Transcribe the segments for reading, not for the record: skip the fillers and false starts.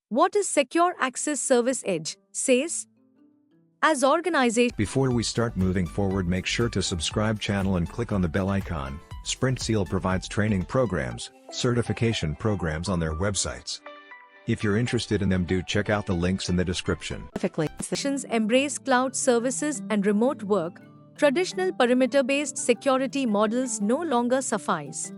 What is Secure Access Service Edge, SASE? As organizations, Before we start moving forward, make sure to subscribe channel and click on the bell icon. Sprint Seal provides training programs, certification programs on their websites. If you're interested in them, do check out the links in the description. embrace cloud services and remote work, traditional perimeter-based security models no longer suffice.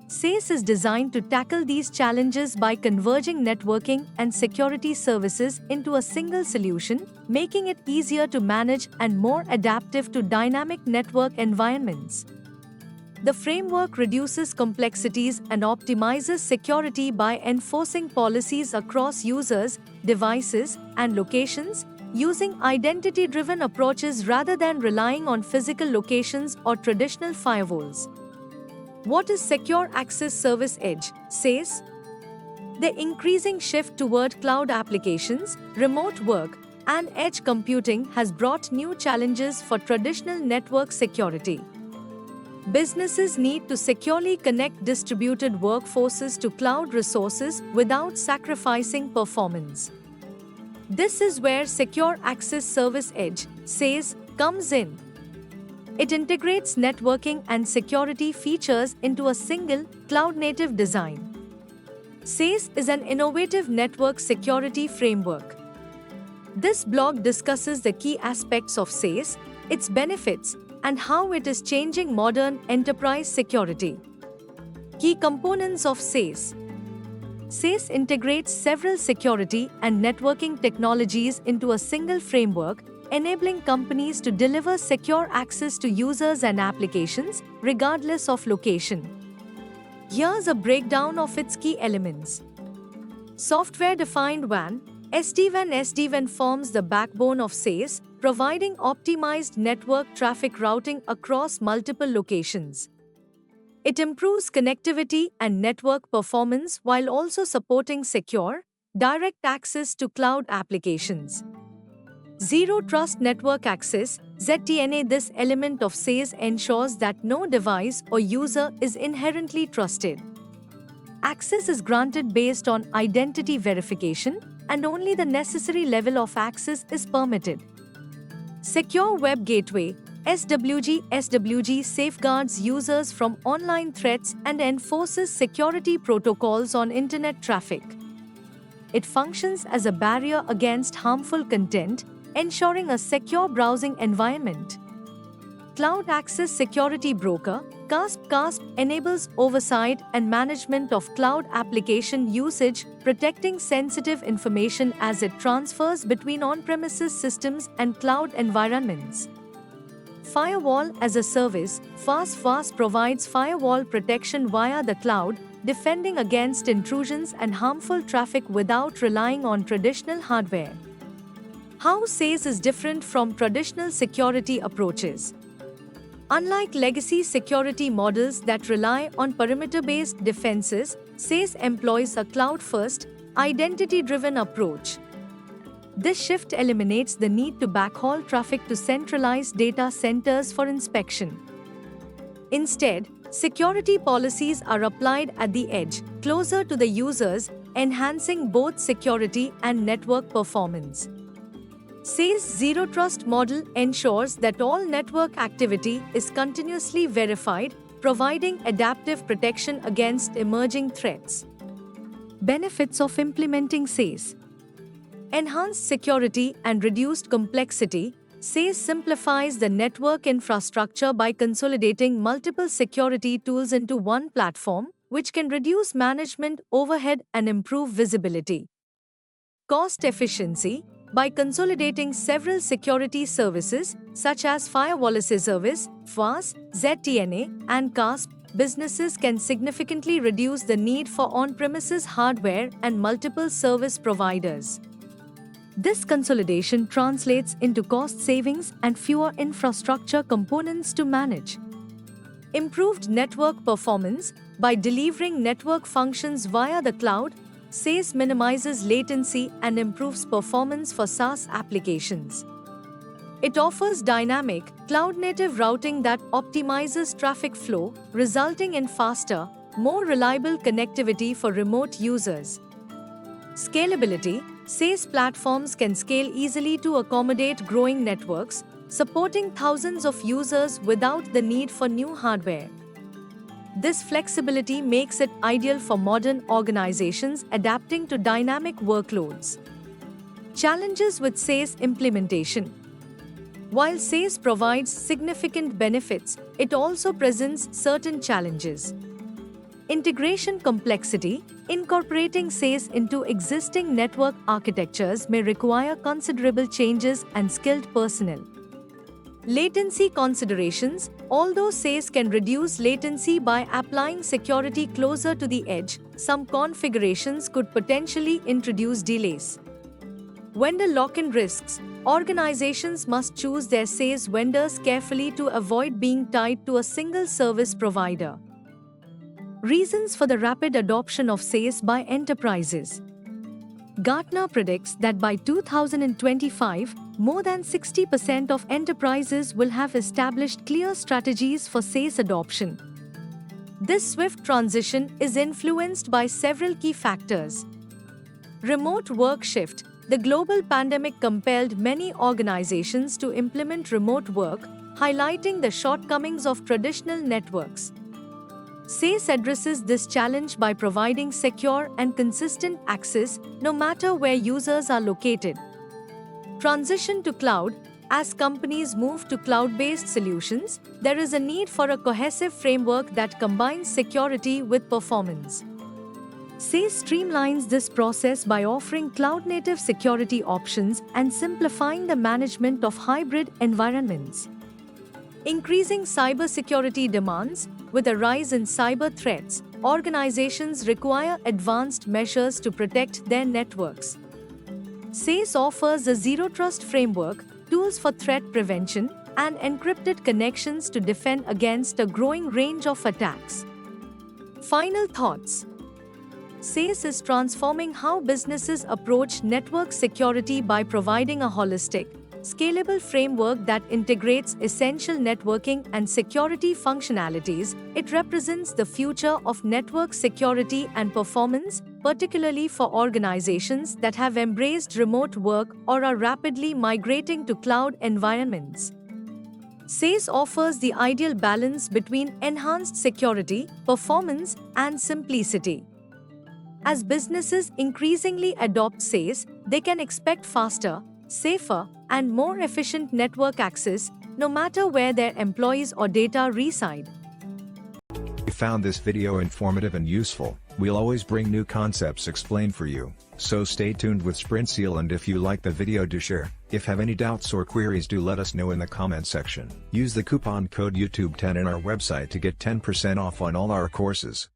SASE is designed to tackle these challenges by converging networking and security services into a single solution, making it easier to manage and more adaptive to dynamic network environments. The framework reduces complexities and optimizes security by enforcing policies across users, devices, and locations, using identity-driven approaches rather than relying on physical locations or traditional firewalls. What is Secure Access Service Edge, SASE? The increasing shift toward cloud applications, remote work, and edge computing has brought new challenges for traditional network security. Businesses need to securely connect distributed workforces to cloud resources without sacrificing performance. This is where Secure Access Service Edge, SASE, comes in. It integrates networking and security features into a single, cloud-native design. SASE is an innovative network security framework. This blog discusses the key aspects of SASE, its benefits, and how it is changing modern enterprise security. Key components of SASE. SASE integrates several security and networking technologies into a single framework, enabling companies to deliver secure access to users and applications, regardless of location. Here's a breakdown of its key elements. Software-defined WAN, SD-WAN. SD-WAN forms the backbone of SASE, providing optimized network traffic routing across multiple locations. It improves connectivity and network performance while also supporting secure, direct access to cloud applications. Zero Trust Network Access, ZTNA. This element of SASE ensures that no device or user is inherently trusted. Access is granted based on identity verification, and only the necessary level of access is permitted. Secure Web Gateway, SWG. SWG safeguards users from online threats and enforces security protocols on internet traffic. It functions as a barrier against harmful content, ensuring a secure browsing environment. Cloud Access Security Broker, CASP. CASP enables oversight and management of cloud application usage, protecting sensitive information as it transfers between on-premises systems and cloud environments. Firewall as a Service, FAS provides firewall protection via the cloud, defending against intrusions and harmful traffic without relying on traditional hardware. How SASE is different from traditional security approaches. Unlike legacy security models that rely on perimeter-based defenses, SASE employs a cloud-first, identity-driven approach. This shift eliminates the need to backhaul traffic to centralized data centers for inspection. Instead, security policies are applied at the edge, closer to the users, enhancing both security and network performance. SASE Zero Trust model ensures that all network activity is continuously verified, providing adaptive protection against emerging threats. Benefits of implementing SASE. Enhanced security and reduced complexity. SASE simplifies the network infrastructure by consolidating multiple security tools into one platform, which can reduce management overhead and improve visibility. Cost efficiency. By consolidating several security services, such as Firewall as a Service, FAS, ZTNA, and CASP, businesses can significantly reduce the need for on-premises hardware and multiple service providers. This consolidation translates into cost savings and fewer infrastructure components to manage. Improved network performance. By delivering network functions via the cloud, SASE minimizes latency and improves performance for SaaS applications. It offers dynamic, cloud-native routing that optimizes traffic flow, resulting in faster, more reliable connectivity for remote users. Scalability: SaaS platforms can scale easily to accommodate growing networks, supporting thousands of users without the need for new hardware. This flexibility makes it ideal for modern organizations adapting to dynamic workloads. Challenges with SaaS implementation: while SaaS provides significant benefits, it also presents certain challenges. Integration complexity: incorporating SaaS into existing network architectures may require considerable changes and skilled personnel. Latency considerations: although SaaS can reduce latency by applying security closer to the edge, some configurations could potentially introduce delays. Vendor lock-in risks: organizations must choose their SaaS vendors carefully to avoid being tied to a single service provider. Reasons for the rapid adoption of SaaS by enterprises: Gartner predicts that by 2025, more than 60% of enterprises will have established clear strategies for SaaS adoption. This swift transition is influenced by several key factors. Remote work shift: the global pandemic compelled many organizations to implement remote work, highlighting the shortcomings of traditional networks. SaaS addresses this challenge by providing secure and consistent access no matter where users are located. Transition to cloud: as companies move to cloud-based solutions, there is a need for a cohesive framework that combines security with performance. SaaS streamlines this process by offering cloud-native security options and simplifying the management of hybrid environments. Increasing cybersecurity demands: with a rise in cyber threats, organizations require advanced measures to protect their networks. SaaS offers a zero-trust framework, tools for threat prevention, and encrypted connections to defend against a growing range of attacks. Final thoughts: SaaS is transforming how businesses approach network security by providing a holistic, scalable framework that integrates essential networking and security functionalities. It represents the future of network security and performance, particularly for organizations that have embraced remote work or are rapidly migrating to cloud environments. SaaS offers the ideal balance between enhanced security, performance, and simplicity. As businesses increasingly adopt SaaS, they can expect faster, safer, and more efficient network access, no matter where their employees or data reside. If you found this video informative and useful, we'll always bring new concepts explained for you, so stay tuned with SprintSeal, and if you like the video, do share. If have any doubts or queries, do let us know in the comment section. Use the coupon code YouTube10 in our website to get 10% off on all our courses.